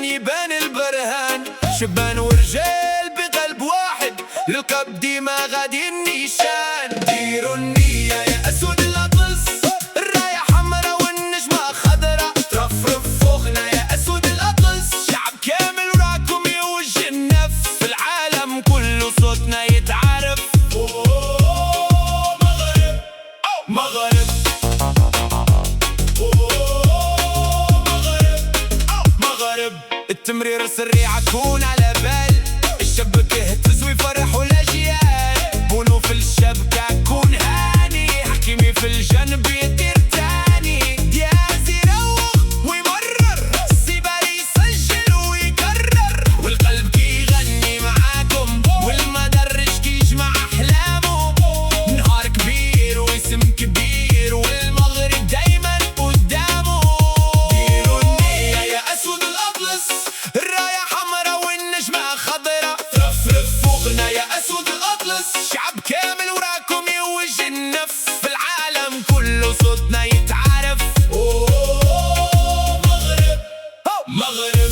عشان يبان البرهان. شبان ورجال بقلب واحد، للقب ديما غادي النيشان. ديروا النية يا أسود الأطلس، الراية حمرا والنجمة خضرا، ترفرف فوقنا يا أسود الأطلس. شعب كامل وراكم يوجه النف، في العالم كله صوتنا يتعرف. مغرب مغرب مغرب. التمرير السريع عكون على بال، الشبكة يهتز ويفرحوا الأجيال. بونو في الشبكة كون هاني، حكيمي في الجنب يطير تاني. دياز يروق ويمرر، السيباري يسجل ويكرر، والقلب كي يغني معاكم، والمدرج كي يجمع أحلامه. نهار كبير واسم كبير، والمغرب دايما قدامه. ديروا النية يا أسود الأطلس، الراية حمرا والنجمة خضرا، ترفرف فوقنا يا أسود الأطلس. شعب كامل وراكم يوجه النف، في العالم كله صوتنا يتعرف. مغرب مغرب